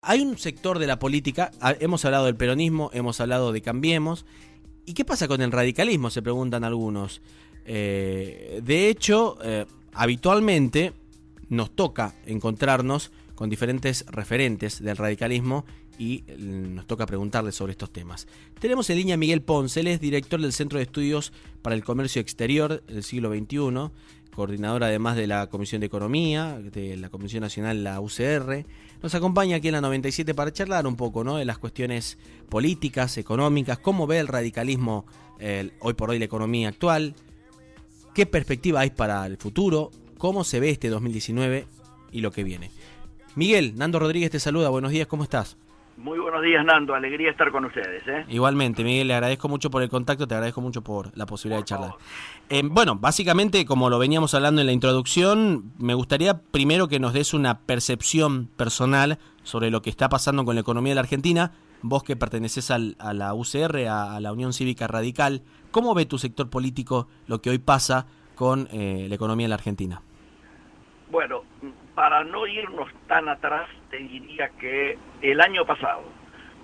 hay un sector de la política, hemos hablado del peronismo, hemos hablado de Cambiemos, ¿y qué pasa con el radicalismo?, se preguntan algunos. De hecho, habitualmente nos toca encontrarnos con diferentes referentes del radicalismo y nos toca preguntarles sobre estos temas. Tenemos en línea a Miguel Ponce, él es director del Centro de Estudios para el Comercio Exterior del siglo XXI, coordinador además de la Comisión de Economía, de la Comisión Nacional, la UCR. Nos acompaña aquí en la 97 para charlar un poco, ¿no?, de las cuestiones políticas, económicas, cómo ve el radicalismo hoy por hoy la economía actual, qué perspectiva hay para el futuro, cómo se ve este 2019 y lo que viene. Miguel, Nando Rodríguez te saluda, buenos días, ¿cómo estás? Muy buenos días, Nando, alegría estar con ustedes. Igualmente, Miguel, le agradezco mucho por el contacto, te agradezco mucho por la posibilidad de charlar. Bueno, básicamente, como lo veníamos hablando en la introducción, me gustaría primero que nos des una percepción personal sobre lo que está pasando con la economía de la Argentina. Vos que perteneces a la UCR, a la Unión Cívica Radical, ¿cómo ve tu sector político lo que hoy pasa con la economía de la Argentina? Bueno, para no irnos tan atrás, te diría que el año pasado,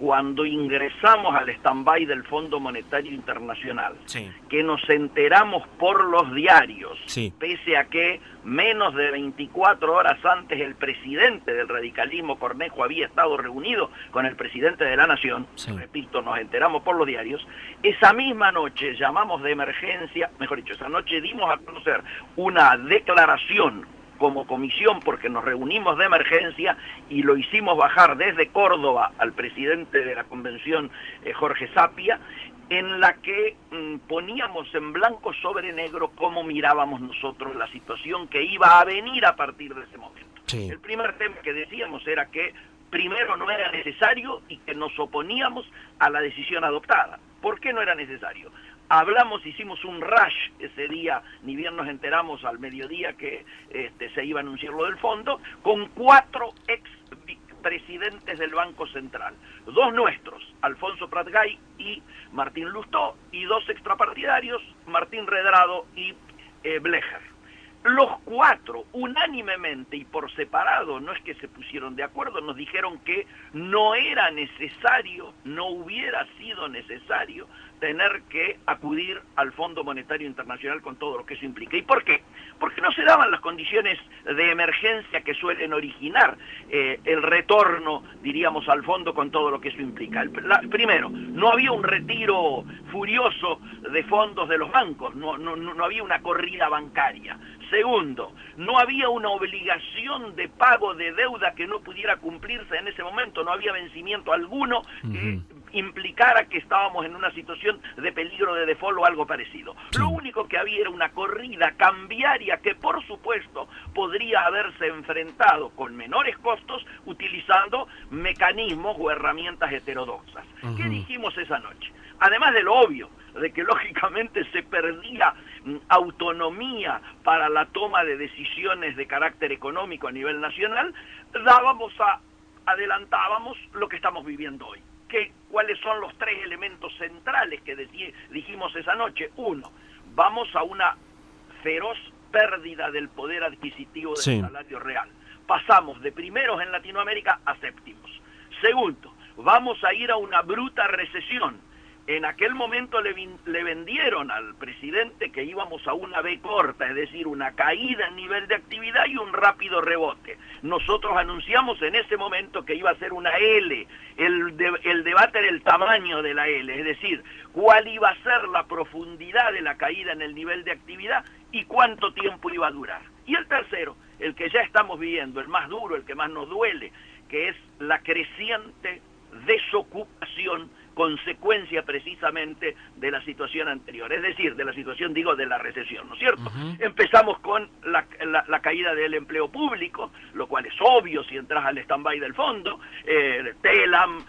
cuando ingresamos al stand-by del Fondo Monetario Internacional, sí, que nos enteramos por los diarios, sí, pese a que menos de 24 horas antes el presidente del radicalismo, Cornejo, había estado reunido con el presidente de la Nación, sí, repito, nos enteramos por los diarios, esa misma noche llamamos de emergencia, mejor dicho, esa noche dimos a conocer una declaración como comisión, porque nos reunimos de emergencia y lo hicimos bajar desde Córdoba al presidente de la convención, Jorge Sapia, en la que poníamos en blanco sobre negro cómo mirábamos nosotros la situación que iba a venir a partir de ese momento. sí. El primer tema que decíamos era que primero no era necesario y que nos oponíamos a la decisión adoptada. ¿Por qué no era necesario? Hablamos, hicimos un rush ese día, ni bien nos enteramos al mediodía que se iba a anunciar lo del fondo, con 4 expresidentes del Banco Central. 2 nuestros, Alfonso Pratgay y Martín Lustó, y 2 extrapartidarios, Martín Redrado y Blecher. Los 4, unánimemente y por separado, no es que se pusieron de acuerdo, nos dijeron que no era necesario, no hubiera sido necesario tener que acudir al Fondo Monetario Internacional con todo lo que eso implica. ¿Y por qué? Porque no se daban las condiciones de emergencia que suelen originar el retorno, diríamos, al fondo con todo lo que eso implica. Primero, no había un retiro furioso de fondos de los bancos, no había una corrida bancaria. Segundo, no había una obligación de pago de deuda que no pudiera cumplirse en ese momento, no había vencimiento alguno que implicara que estábamos en una situación de peligro de default o algo parecido. Sí. Lo único que había era una corrida cambiaria que, por supuesto, podría haberse enfrentado con menores costos utilizando mecanismos o herramientas heterodoxas. ¿Qué dijimos esa noche? Además de lo obvio, de que lógicamente se perdía autonomía para la toma de decisiones de carácter económico a nivel nacional, adelantábamos lo que estamos viviendo hoy. ¿Cuáles son los 3 elementos centrales que dijimos esa noche? 1, vamos a una feroz pérdida del poder adquisitivo del salario real. Pasamos de primeros en Latinoamérica a séptimos. Segundo, vamos a ir a una bruta recesión. En aquel momento le vendieron al presidente que íbamos a una V corta, es decir, una caída en nivel de actividad y un rápido rebote. Nosotros anunciamos en ese momento que iba a ser una L, el debate era el tamaño de la L, es decir, cuál iba a ser la profundidad de la caída en el nivel de actividad y cuánto tiempo iba a durar. Y el tercero, el que ya estamos viviendo, el más duro, el que más nos duele, que es la creciente desocupación, consecuencia precisamente de la situación anterior, es decir, de la situación, digo, de la recesión, ¿no es cierto? Empezamos con la caída del empleo público, lo cual es obvio si entras al stand-by del fondo, TELAM,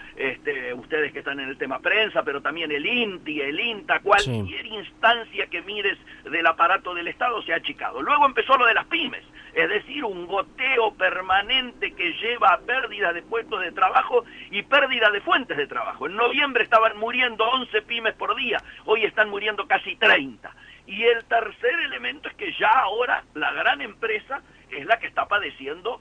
ustedes que están en el tema prensa, pero también el INTI, el INTA, cualquier instancia que mires del aparato del Estado se ha achicado. Luego empezó lo de las pymes, es decir, un goteo permanente que lleva a pérdida de puestos de trabajo y pérdida de fuentes de trabajo. En noviembre estaban muriendo 11 pymes por día, hoy están muriendo casi 30. Y el tercer elemento es que ya ahora la gran empresa es la que está padeciendo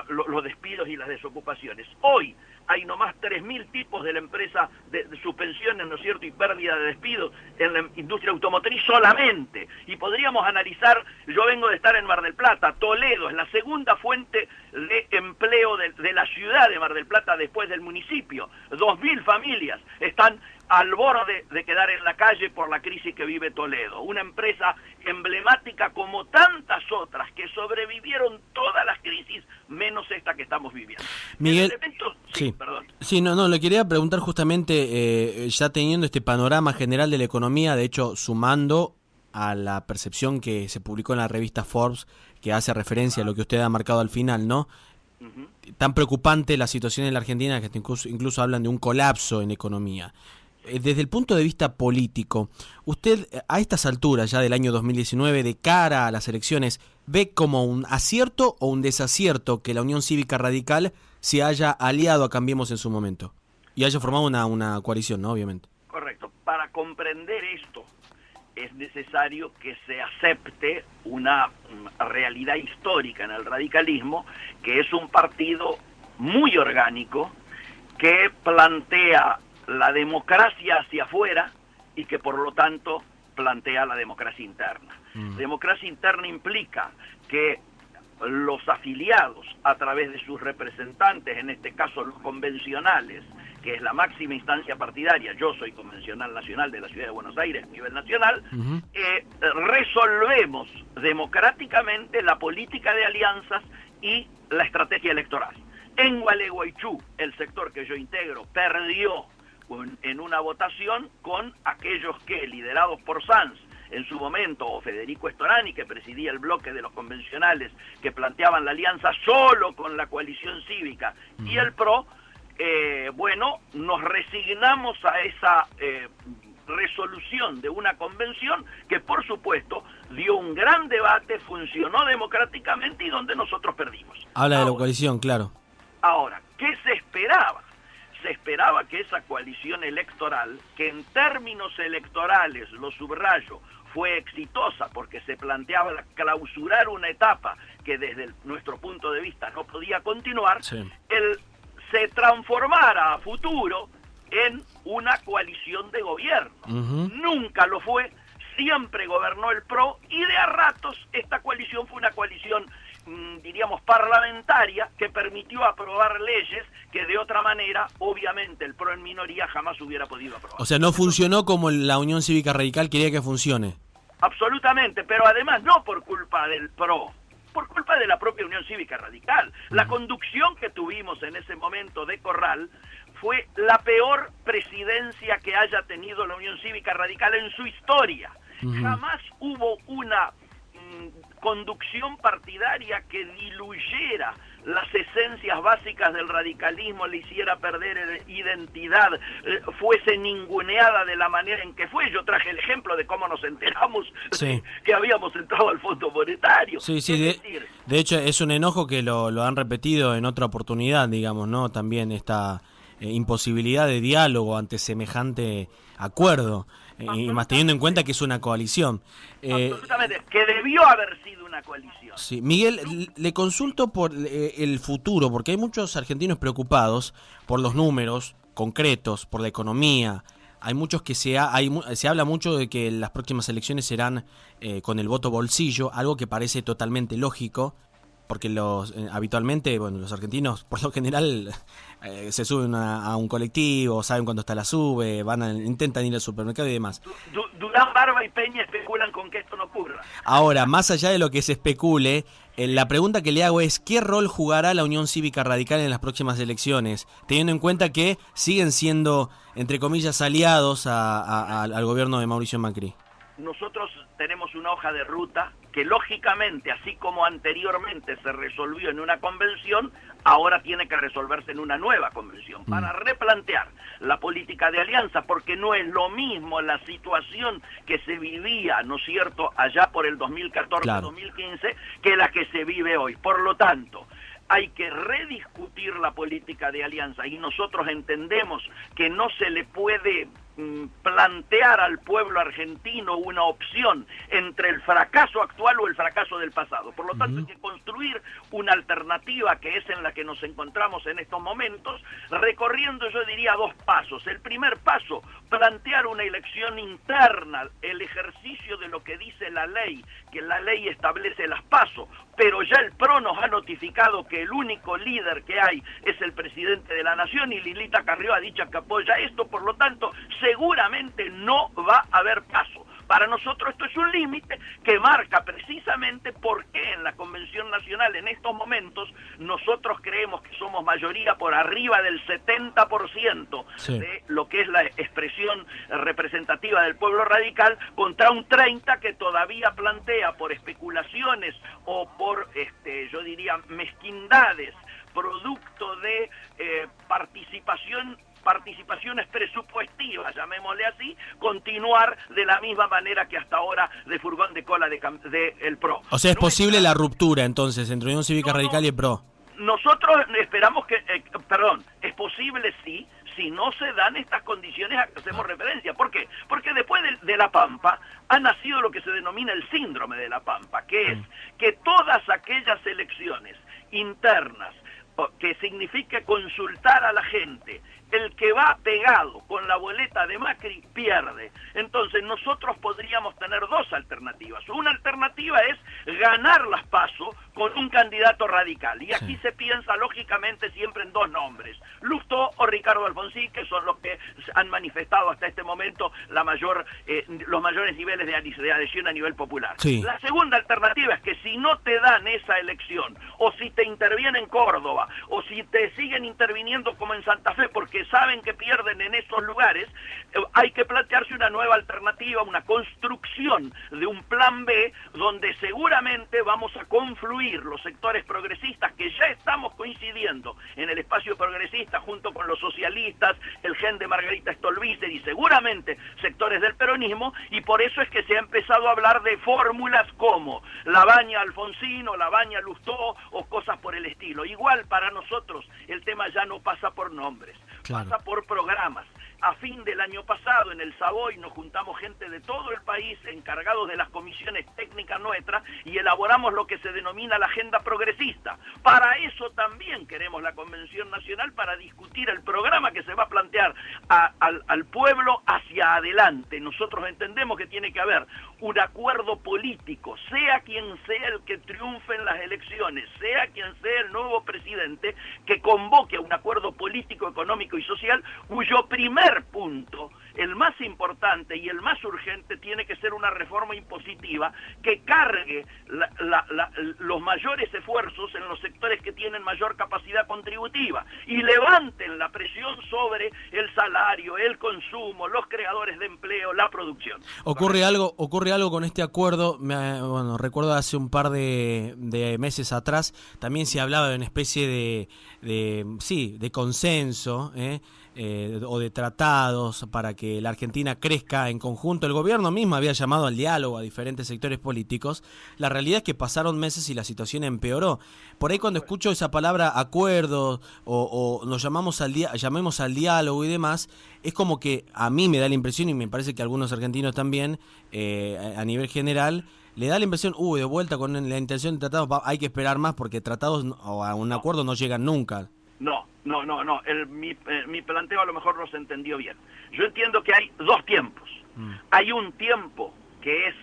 los despidos y las desocupaciones. Hoy hay nomás 3.000 tipos de la empresa de suspensiones, ¿no es cierto?, y pérdida de despidos en la industria automotriz solamente. Y podríamos analizar, yo vengo de estar en Mar del Plata, Toledo es la segunda fuente de empleo de la ciudad de Mar del Plata después del municipio. 2.000 familias están al borde de quedar en la calle por la crisis que vive Toledo. Una empresa emblemática como tantas otras que sobrevivieron todas las crisis, menos esta que estamos viviendo. Miguel, sí, perdón. Sí, no, le quería preguntar justamente, ya teniendo este panorama general de la economía, de hecho, sumando a la percepción que se publicó en la revista Forbes, que hace referencia a lo que usted ha marcado al final, ¿no? Tan preocupante la situación en la Argentina que incluso hablan de un colapso en economía. Desde el punto de vista político, usted a estas alturas ya del año 2019, de cara a las elecciones, ¿ve como un acierto o un desacierto que la Unión Cívica Radical se haya aliado a Cambiemos en su momento y haya formado una coalición, ¿no? Obviamente. Correcto. Para comprender esto es necesario que se acepte una realidad histórica en el radicalismo, que es un partido muy orgánico, que plantea la democracia hacia afuera y que por lo tanto plantea la democracia interna. Democracia interna implica que los afiliados, a través de sus representantes, en este caso los convencionales, que es la máxima instancia partidaria, yo soy convencional nacional de la Ciudad de Buenos Aires a nivel nacional, resolvemos democráticamente la política de alianzas y la estrategia electoral. En Gualeguaychú, el sector que yo integro, perdió en una votación con aquellos que, liderados por Sanz en su momento, o Federico Storani, que presidía el bloque de los convencionales que planteaban la alianza solo con la coalición cívica, y el PRO, nos resignamos a esa resolución de una convención que, por supuesto, dio un gran debate, funcionó democráticamente y donde nosotros perdimos. Habla de la coalición, claro. Ahora, ¿qué se esperaba? Se esperaba que esa coalición electoral, que en términos electorales, lo subrayo, fue exitosa porque se planteaba clausurar una etapa que desde nuestro punto de vista no podía continuar, se transformara a futuro en una coalición de gobierno. Nunca lo fue, siempre gobernó el PRO y de a ratos esta coalición fue una coalición diríamos parlamentaria, que permitió aprobar leyes que de otra manera, obviamente, el PRO en minoría jamás hubiera podido aprobar. O sea, no funcionó como la Unión Cívica Radical quería que funcione. Absolutamente, pero además no por culpa del PRO, por culpa de la propia Unión Cívica Radical. La conducción que tuvimos en ese momento de Corral fue la peor presidencia que haya tenido la Unión Cívica Radical en su historia. Jamás hubo una conducción partidaria que diluyera las esencias básicas del radicalismo, le hiciera perder identidad, fuese ninguneada de la manera en que fue. Yo traje el ejemplo de cómo nos enteramos que habíamos entrado al Fondo Monetario. De hecho es un enojo que lo han repetido en otra oportunidad, digamos, ¿no? También esta imposibilidad de diálogo ante semejante acuerdo. Y más teniendo en cuenta que es una coalición. Absolutamente, que debió haber sido una coalición. Sí. Miguel, le consulto por el futuro, porque hay muchos argentinos preocupados por los números concretos, por la economía. Hay muchos que se habla mucho de que las próximas elecciones serán con el voto bolsillo, algo que parece totalmente lógico, porque habitualmente, los argentinos por lo general se suben a un colectivo, saben cuándo está la sube, intentan ir al supermercado y demás. Durán, Barba y Peña especulan con que esto no ocurra. Ahora, más allá de lo que se especule, la pregunta que le hago es ¿qué rol jugará la Unión Cívica Radical en las próximas elecciones? Teniendo en cuenta que siguen siendo, entre comillas, aliados al gobierno de Mauricio Macri. Nosotros tenemos una hoja de ruta que lógicamente, así como anteriormente se resolvió en una convención, ahora tiene que resolverse en una nueva convención para replantear la política de alianza, porque no es lo mismo la situación que se vivía, ¿no es cierto?, allá por el 2014-2015, que la que se vive hoy. Por lo tanto, hay que rediscutir la política de alianza y nosotros entendemos que no se le puede plantear al pueblo argentino una opción entre el fracaso actual o el fracaso del pasado. Por lo tanto, hay que construir una alternativa que es en la que nos encontramos en estos momentos, recorriendo, yo diría, dos pasos. El primer paso, plantear una elección interna, el ejercicio de lo que dice la ley, que la ley establece las PASO, pero ya el PRO nos ha notificado que el único líder que hay es el presidente de la Nación y Lilita Carrió ha dicho que apoya esto, por lo tanto, seguramente no va a haber paso. Para nosotros esto es un límite que marca precisamente por qué en la Convención Nacional en estos momentos nosotros creemos que somos mayoría por arriba del 70% sí, de lo que es la expresión representativa del pueblo radical contra un 30% que todavía plantea por especulaciones o por, yo diría, mezquindades, producto de participaciones presupuestivas, llamémosle así, continuar de la misma manera que hasta ahora de furgón de cola de el PRO. O sea, es posible la ruptura entonces entre Unión Cívica Radical y el PRO. Nosotros esperamos que, es posible sí, si no se dan estas condiciones a que hacemos referencia. ¿Por qué? Porque después de La Pampa ha nacido lo que se denomina el síndrome de La Pampa, que es que todas aquellas elecciones internas que signifique consultar a la gente, el que va pegado con la boleta de Macri pierde. Entonces nosotros podríamos tener dos alternativas. Una alternativa es ganar las PASO con un candidato radical. Y aquí se piensa lógicamente siempre en dos nombres, Lustó o Ricardo Alfonsín, que son los que han manifestado hasta este momento los mayores niveles de adhesión a nivel popular. Sí. La segunda alternativa es que si no te dan esa elección, o si te interviene en Córdoba, o si te siguen interviniendo como en Santa Fe, porque saben que pierden en esos lugares, hay que plantearse una nueva alternativa, una construcción de un plan B, donde seguramente vamos a confluir los sectores progresistas, que ya estamos coincidiendo en el espacio progresista junto con los socialistas, el gen de Margarita Stolbizer y seguramente sectores del peronismo, y por eso es que se ha empezado a hablar de fórmulas como la Baña Alfonsín o la Baña Lustó o cosas por el estilo. Igual para nosotros el tema ya no pasa por nombres, pasa por programas. A fin del año pasado en el Savoy nos juntamos gente de todo el país encargados de las comisiones técnicas nuestras y elaboramos lo que se denomina la agenda progresista. Para eso también queremos la Convención Nacional, para discutir el programa que se va a plantear al pueblo hacia adelante. Nosotros entendemos que tiene que haber un acuerdo político, sea quien sea el que triunfe en las elecciones, sea quien sea el nuevo presidente, que convoque a un acuerdo político, económico y social, cuyo primer punto, el más importante y el más urgente, tiene que ser una reforma impositiva que cargue los mayores esfuerzos en los sectores que tienen mayor capacidad contributiva y levanten la presión sobre el salario, el consumo, los creadores de empleo, la producción. Ocurre algo con este acuerdo. Recuerdo hace un par de meses atrás también se hablaba de una especie de consenso, o de tratados para que la Argentina crezca en conjunto. El gobierno mismo había llamado al diálogo a diferentes sectores políticos. La realidad es que pasaron meses y la situación empeoró. Por ahí cuando escucho esa palabra acuerdo o nos llamemos al diálogo y demás, es como que a mí me da la impresión, y me parece que a algunos argentinos también, a nivel general, le da la impresión, de vuelta con la intención de tratados, hay que esperar más porque tratados o a un acuerdo no llegan nunca. No. Mi planteo a lo mejor no se entendió bien. Yo entiendo que hay dos tiempos. Hay un tiempo que es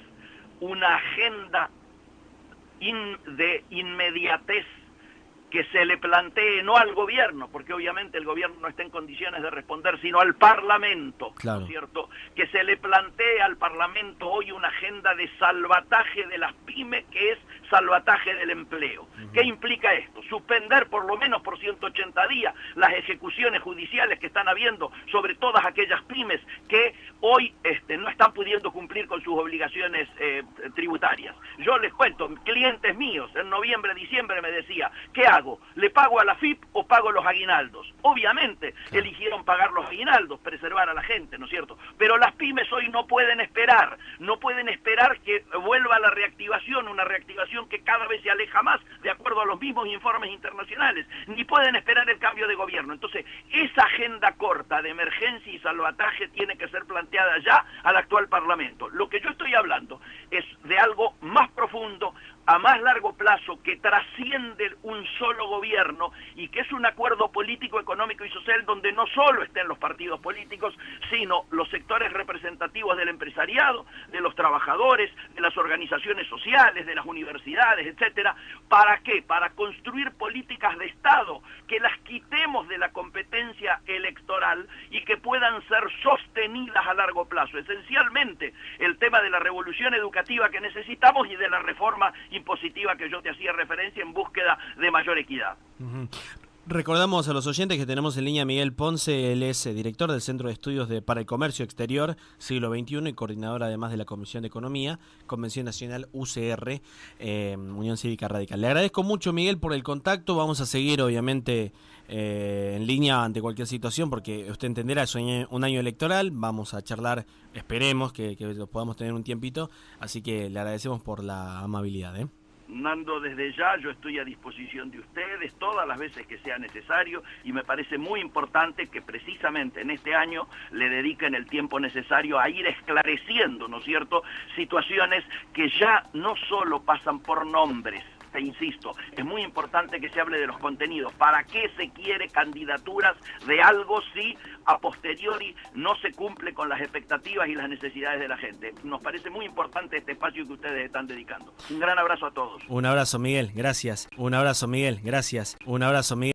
una agenda de inmediatez que se le plantee no al gobierno, porque obviamente el gobierno no está en condiciones de responder, sino al Parlamento, claro, ¿cierto? Que se le plantee al Parlamento hoy una agenda de salvataje de las pymes, que es salvataje del empleo. ¿Qué implica esto? Suspender por lo menos por 180 días las ejecuciones judiciales que están habiendo sobre todas aquellas pymes que hoy no están pudiendo cumplir con sus obligaciones tributarias. Yo les cuento, clientes míos en noviembre, diciembre me decía, ¿qué hago? pago? ¿Le pago a la FIP o pago los aguinaldos? Obviamente eligieron pagar los aguinaldos, preservar a la gente, ¿no es cierto? Pero las pymes hoy no pueden esperar que vuelva la reactivación, una reactivación que cada vez se aleja más, de acuerdo a los mismos informes internacionales, ni pueden esperar el cambio de gobierno. Entonces, esa agenda corta de emergencia y salvataje tiene que ser planteada ya al actual Parlamento. Lo que yo estoy hablando es de algo más profundo, a más largo plazo, que trasciende un solo gobierno y que es un acuerdo político, económico y social donde no solo estén los partidos políticos, sino los sectores representativos del empresariado, de los trabajadores, de las organizaciones sociales, de las universidades, etcétera. ¿Para qué? Para construir políticas de Estado que las quitemos de la competencia electoral y que puedan ser sostenidas a largo plazo. Esencialmente, el tema de la revolución educativa que necesitamos y de la reforma impositiva que yo te hacía referencia en búsqueda de mayor equidad. Recordamos a los oyentes que tenemos en línea a Miguel Ponce. Él es director del Centro de Estudios para el Comercio Exterior Siglo XXI y coordinador además de la Comisión de Economía, Convención Nacional UCR, Unión Cívica Radical. Le agradezco mucho, Miguel, por el contacto. Vamos a seguir obviamente en línea ante cualquier situación, porque usted entenderá, es un año electoral. Vamos a charlar, esperemos que lo podamos tener un tiempito, así que le agradecemos por la amabilidad. Nando, desde ya yo estoy a disposición de ustedes todas las veces que sea necesario, y me parece muy importante que precisamente en este año le dediquen el tiempo necesario a ir esclareciendo, ¿no es cierto?, situaciones que ya no solo pasan por nombres. Te insisto, es muy importante que se hable de los contenidos. ¿Para qué se quiere candidaturas de algo si a posteriori no se cumple con las expectativas y las necesidades de la gente? Nos parece muy importante este espacio que ustedes están dedicando. Un gran abrazo a todos. Un abrazo, Miguel, gracias. Un abrazo, Miguel, gracias. Un abrazo, Miguel.